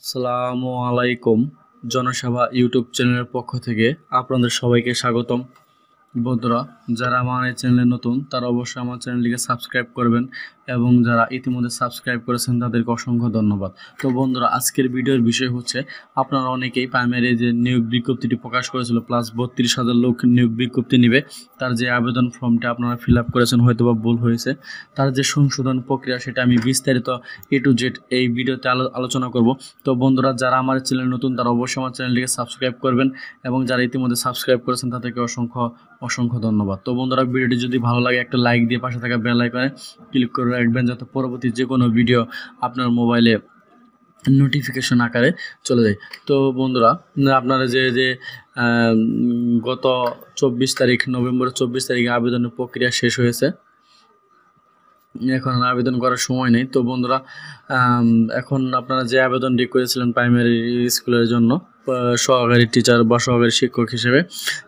আসসালামু আলাইকুম। জনসেবা ইউটিউব চ্যানেলের পক্ষ থেকে আপনাদের সবাইকে স্বাগতম। বন্ধুরা, যারা আমার এই চ্যানেলে নতুন তারা অবশ্যই আমার চ্যানেলটিকে সাবস্ক্রাইব করবেন এবং যারা ইতিমধ্যে সাবস্ক্রাইব করেছেন তাদেরকে অসংখ্য ধন্যবাদ। তো বন্ধুরা, আজকের ভিডিওর বিষয় হচ্ছে আপনারা অনেকেই প্রাইমারি যে নিয়োগ বিজ্ঞপ্তিটি প্রকাশ করেছিল প্লাস 32,000 লোক নিয়োগ বিজ্ঞপ্তি নেবে, তার যে আবেদন ফর্মটা আপনারা ফিল আপ করেছেন হয়তো বা ভুল হয়েছে, তার যে সংশোধন প্রক্রিয়া সেটা আমি বিস্তারিত A to Z এই ভিডিওতে আলোচনা করব। তো বন্ধুরা, যারা আমার চ্যানেল নতুন তারা অবশ্যই আমার চ্যানেলটিকে সাবস্ক্রাইব করবেন এবং যারা ইতিমধ্যে সাবস্ক্রাইব করেছেন তাদেরকে অসংখ্য ধন্যবাদ। তো বন্ধুরা, ভিডিওটি যদি ভালো লাগে একটা লাইক দিয়ে পাশে থাকা বেল আইকনে ক্লিক করে রাখবেন যাতে পরবর্তী যে কোনো ভিডিও আপনার মোবাইলে নোটিফিকেশন আকারে চলে যায়। তো বন্ধুরা, আপনারা যে গত 24 তারিখ নভেম্বরের 24 তারিখে আবেদনের প্রক্রিয়া শেষ হয়েছে, এখন আবেদন করার সময় নেই। তো বন্ধুরা, এখন আপনারা যে আবেদনটি করেছিলেন প্রাইমারি স্কুলের জন্য সহকারী টিচার বা সহকারী শিক্ষক হিসেবে,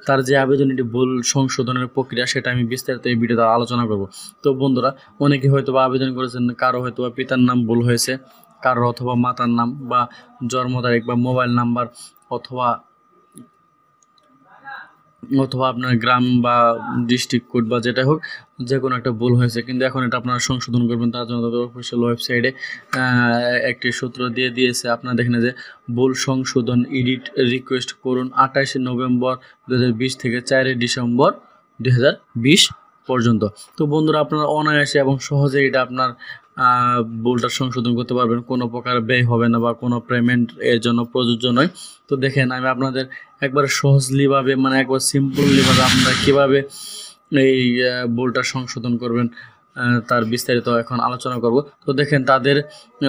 তার যে আবেদনটি ভুল সংশোধনের প্রক্রিয়া সেটা আমি বিস্তারিত এই ভিডিওতে আলোচনা করব। তো বন্ধুরা, অনেকে হয়তো বা আবেদন করেছেন, কারো হয়তো বা পিতার নাম ভুল হয়েছে, কারো অথবা মাতার নাম বা জন্ম তারিখ বা মোবাইল নাম্বার অথবা আপনার গ্রাম বা ডিস্ট্রিক্ট কোড বা যেটা হোক, যে কোনো একটা ভুল হয়েছে। কিন্তু এখন এটা আপনারা সংশোধন করবেন, তার জন্য তাদের অফিসিয়াল ওয়েবসাইটে একটি সূত্র দিয়ে দিয়েছে। আপনারা দেখেন যে ভুল সংশোধন এডিট রিকোয়েস্ট করুন 28 নভেম্বর 2020 থেকে 4 ডিসেম্বর 2020 পর্যন্ত। তো বন্ধুরা, আপনারা অনায়াসে এবং সহজে এটা আপনার ভুলটা সংশোধন করতে পারবেন, কোনো প্রকার ব্যয় হবে না বা কোনো পেমেন্ট এর জন্য প্রযোজ্য নয়। তো দেখেন, আমি আপনাদের একবার সহজলিভাবে মানে একবার সিম্পলিভাবে আপনারা কীভাবে এই ভুলটা সংশোধন করবেন তার বিস্তারিত এখন আলোচনা করব। তো দেখেন, তাদের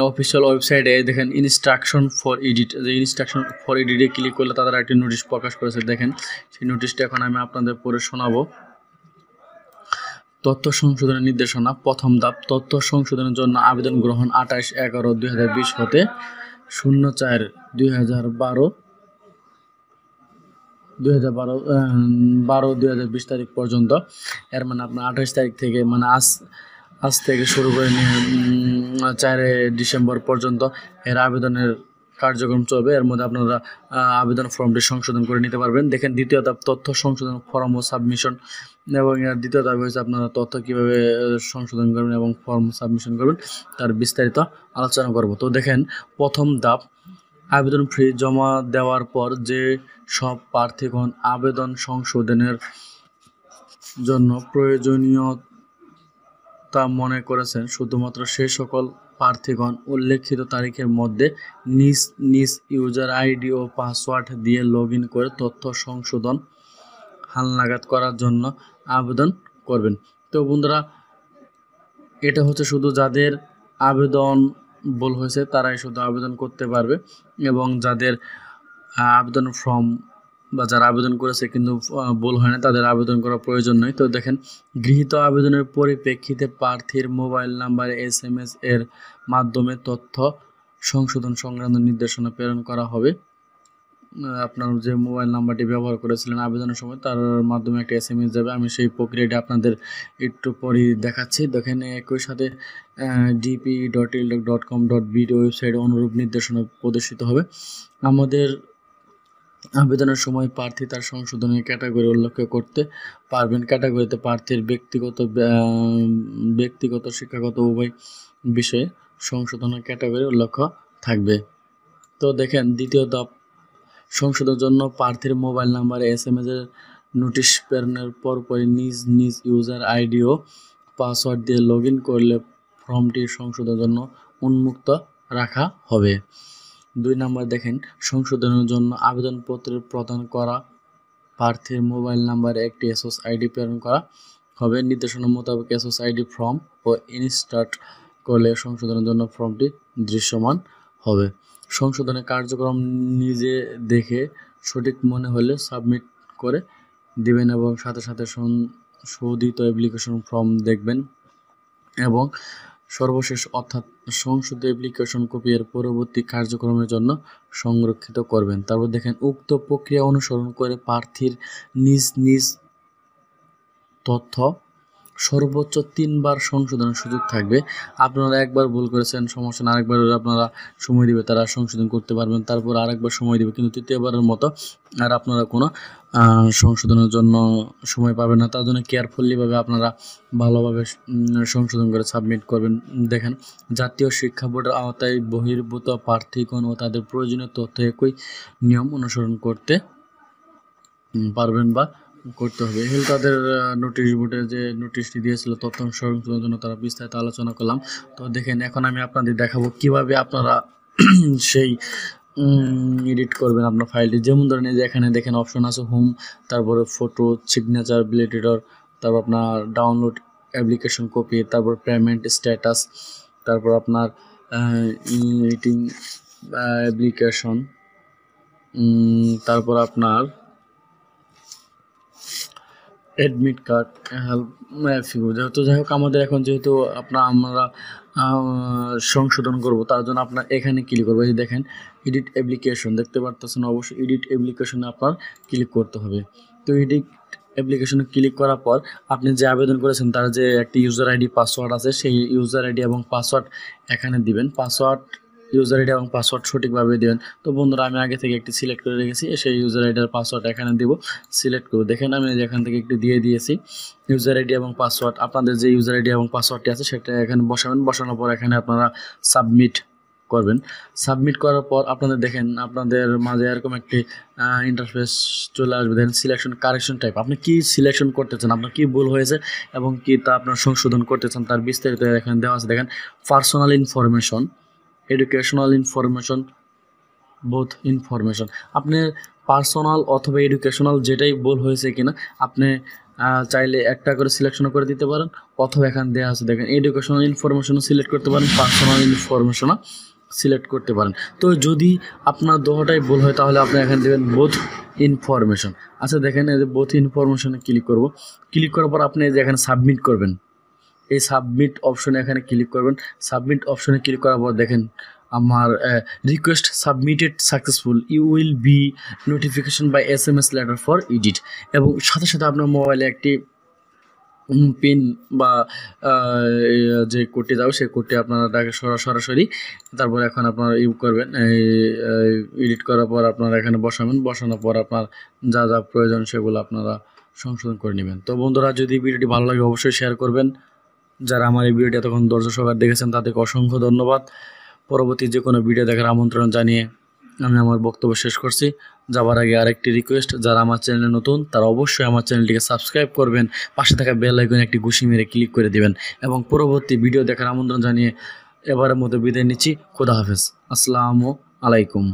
অফিসিয়াল ওয়েবসাইটে দেখেন ইনস্ট্রাকশন ফর এডিট, যে ইনস্ট্রাকশন ফর এডিটে ক্লিক করলে তারা একটি নোটিশ প্রকাশ করেছে। দেখেন, সেই নোটিশটা এখন আমি আপনাদের পড়ে শোনাবো। তথ্য সংশোধনের নির্দেশনা। প্রথম ধাপ, তথ্য সংশোধনের জন্য আবেদন গ্রহণ 28/11/2020 হতে 04/2012 তারিখ পর্যন্ত। এর মানে আপনার 28 তারিখ থেকে মানে আজ থেকে শুরু করে নিয়ে 4 ডিসেম্বর পর্যন্ত এর আবেদনের কার্যক্রম চলবে। এর মধ্যে আপনারা আবেদন ফর্মটি সংশোধন করে নিতে পারবেন। দেখেন, দ্বিতীয় ধাপ তথ্য সংশোধন ফর্ম ও সাবমিশন, এবং এর দ্বিতীয় ধাপ হয়েছে আপনারা তথ্য কীভাবে সংশোধন করবেন এবং ফর্ম সাবমিশন করবেন তার বিস্তারিত আলোচনা করব। তো দেখেন, প্রথম ধাপ, আবেদন ফি জমা দেওয়ার পর যে সব প্রার্থীগণ আবেদন সংশোধনের জন্য প্রয়োজনীয়তা মনে করেছেন শুধুমাত্র সে সকল প্রার্থীগণ উল্লেখিত তারিখের মধ্যে নিজ নিজ ইউজার আইডি ও পাসওয়ার্ড দিয়ে লগ ইন করে তথ্য সংশোধন হালনাগাদ করার জন্য আবেদন করবেন। তো বন্ধুরা, এটা হচ্ছে শুধু যাদের আবেদন ভুল হয়েছে তারাই শুধু আবেদন করতে পারবে, এবং যাদের আবেদন ফর্ম বা যারা আবেদন করেছে কিন্তু ভুল হয় না তাদের আবেদন করার প্রয়োজন নয়। তো দেখেন, গৃহীত আবেদনের পরিপ্রেক্ষিতে প্রার্থীর মোবাইল নাম্বারে SMS এর মাধ্যমে তথ্য সংশোধন সংক্রান্ত নির্দেশনা প্রেরণ করা হবে। আপনার যে মোবাইল নাম্বারটি ব্যবহার করেছিলেন আবেদনের সময় তার মাধ্যমে একটা SMS যাবে। আমি সেই প্রক্রিয়াটি আপনাদের একটু পরেই দেখাচ্ছি। দেখেন, একই সাথে dp.ildoc.com.bd ওয়েবসাইটে অনুরূপ নির্দেশনা প্রদর্শিত হবে। আমাদের আবেদনের সময় প্রার্থী তার সংশোধনের ক্যাটাগরি উল্লেখ করতে পারবেন। ক্যাটাগরিতে প্রার্থীর ব্যক্তিগত শিক্ষাগত উভয় বিষয়ে সংশোধনের ক্যাটাগরি উল্লেখ থাকবে। তো দেখেন, দ্বিতীয় ধাপ, সংশোধনের জন্য প্রার্থীর মোবাইল নাম্বারে SMS এর নোটিশ প্রেরণের পরপরই নিজ নিজ ইউজার আইডি ও পাসওয়ার্ড দিয়ে লগ ইন করলে ফর্মটি সংশোধনের জন্য উন্মুক্ত রাখা হবে। 2 নম্বর, দেখেন, সংশোধনের জন্য আবেদনপত্রের প্রদান করা প্রার্থীর মোবাইল নাম্বারে একটি SOS আইডি প্রেরণ করা হবে। নির্দেশনা মোতাবেক SOS আইডি ফর্ম ও ইনস্টার্ট করলে সংশোধনের জন্য ফর্মটি দৃশ্যমান হবে। সংশোধনের কার্যক্রম নিজে দেখে সঠিক মনে হলে সাবমিট করে দিবেন এবং সাথে সাথে শোধিত অ্যাপ্লিকেশন ফর্ম দেখবেন এবং সর্বশেষ অর্থাৎ সংশোধিত অ্যাপ্লিকেশন কপি এর পরবর্তী কার্যক্রমের জন্য সংরক্ষিত করবেন। তারপর দেখেন, উক্ত প্রক্রিয়া অনুসরণ করে প্রার্থীর নিজ নিজ তথ্য সর্বোচ্চ 3 বার সংশোধনের সুযোগ থাকবে। আপনারা একবার ভুল করেছেন, সমস্যা না, আরেকবার আপনারা সময় দিবে, তারা সংশোধন করতে পারবেন। তারপর আরেকবার সময় দিবে, কিন্তু তৃতীয়বারের মতো আর আপনারা কোনো সংশোধনের জন্য সময় পাবেন না। তার জন্য কেয়ারফুলিভাবে আপনারা ভালোভাবে সংশোধন করে সাবমিট করবেন। দেখেন, জাতীয় শিক্ষা বোর্ডের আওতায় বহির্ভূত প্রার্থীগণ ও তাদের প্রয়োজনীয় তথ্য একই নিয়ম অনুসরণ করতে পারবেন বা করতে হবে। এগুলো তাদের নোটিশ বোর্ডে যে নোটিশটি দিয়েছিল তথ্য সংশোধনের জন্য, তারা বিস্তারিত আলোচনা করলাম। তো দেখেন, এখন আমি আপনাদের দেখাবো কিভাবে আপনারা সেই এডিট করবেন আপনার ফাইলটি। যেমন ধরেন এই যে এখানে দেখেন অপশন আছে হোম, তারপরে ফটো, সিগনেচার, বিল এডিটর, তারপর আপনার ডাউনলোড অ্যাপ্লিকেশন কপি, তারপর পেমেন্ট স্ট্যাটাস, তারপর আপনার এডিটিং অ্যাপ্লিকেশন, তারপর আপনার অ্যাডমিট কার্ড, হেল্প ফিগার। যেহেতু যাই হোক, আমাদের এখন যেহেতু আমরা সংশোধন করব, তার জন্য আপনার এখানে ক্লিক করবো। এই দেখেন এডিট অ্যাপ্লিকেশন দেখতে পারতেছেন, অবশ্যই এডিট অ্যাপ্লিকেশনে আপনার ক্লিক করতে হবে। তো এডিট অ্যাপ্লিকেশনে ক্লিক করার পর আপনি যে আবেদন করেছেন তার যে একটি ইউজার আইডি পাসওয়ার্ড আছে, সেই ইউজার আইডি এবং পাসওয়ার্ড এখানে দিবেন। ইউজার আইডি এবং পাসওয়ার্ড সঠিকভাবে দেবেন। তো বন্ধুরা, আমি আগে থেকে একটি সিলেক্ট করে রেখেছি, সেই ইউজার আইডি আর পাসওয়ার্ড এখানে দিব, সিলেক্ট করব। দেখেন, আমি এখান থেকে একটু দিয়ে দিয়েছি ইউজার আইডি এবং পাসওয়ার্ড। আপনাদের যে ইউজার আইডি এবং পাসওয়ার্ডটি আছে সেটা এখানে বসাবেন। বসানোর পর এখানে আপনারা সাবমিট করবেন। সাবমিট করার পর আপনাদের দেখেন আপনাদের মাঝে এরকম একটি ইন্টারফেস চলে আসবে। দেখেন সিলেকশন কারেকশন টাইপ, আপনি কি সিলেকশন করতে চান, আপনার কি ভুল হয়েছে এবং কি তা আপনার সংশোধন করতে চান তার বিস্তারিত এখানে দেওয়া আছে। দেখেন personal information, educational information, both information. আপনি পার্সোনাল অথবা এডুকেশনাল যেটাই ভুল হয়েছে কিনা আপনি চাইলে একটা করে সিলেকশন করে দিতে পারেন, অথবা এখানে দেওয়া আছে দেখেন এডুকেশনাল ইনফরমেশনও সিলেক্ট করতে পারেন, পার্সোনাল ইনফরমেশনও সিলেক্ট করতে পারেন। তো যদি আপনার দুটোটাই ভুল হয় তাহলে আপনি এখানে দেবেন বোথ ইনফরমেশন। আচ্ছা দেখেন, এই যে বোথ ইনফরমেশনে ক্লিক করব। ক্লিক করার পর আপনি এই যে এখানে সাবমিট করবেন, এই সাবমিট অপশনে এখানে ক্লিক করবেন। সাবমিট অপশনে ক্লিক করার পর দেখেন আমার request submitted successful, you will be notification by SMS later for edit. এবং সাথে সাথে আপনার মোবাইলে একটি পিন বা যে কোডটি যাবে সেই কোডটি আপনারা সরাসরি তারপর এখন আপনারা করবেন। এডিট করার পর আপনারা এখানে বসাবেন। বসানোর পর আপনার যা যা প্রয়োজন সেগুলো আপনারা সংশোধন করে নেবেন। তো বন্ধুরা, যদি ভিডিওটি ভালো লাগে অবশ্যই শেয়ার করবেন। যারা আমার এই ভিডিওটি এতক্ষণ ধৈর্য সহকারে দেখেছেন তাদেরকে অসংখ্য ধন্যবাদ। পরবর্তী যে কোনো ভিডিও দেখার আমন্ত্রণ জানিয়ে আমি আমার বক্তব্য শেষ করছি। যাবার আগে আরেকটি রিকোয়েস্ট, যারা আমার চ্যানেলে নতুন তারা অবশ্যই আমার চ্যানেলটিকে সাবস্ক্রাইব করবেন, পাশে থাকা বেল আইকনে একটি ঘুষি মেরে ক্লিক করে দেবেন এবং পরবর্তী ভিডিও দেখার আমন্ত্রণ জানিয়ে এবারের মতো বিদায় নিচ্ছি। খোদা হাফেজ, আসসালামু আলাইকুম।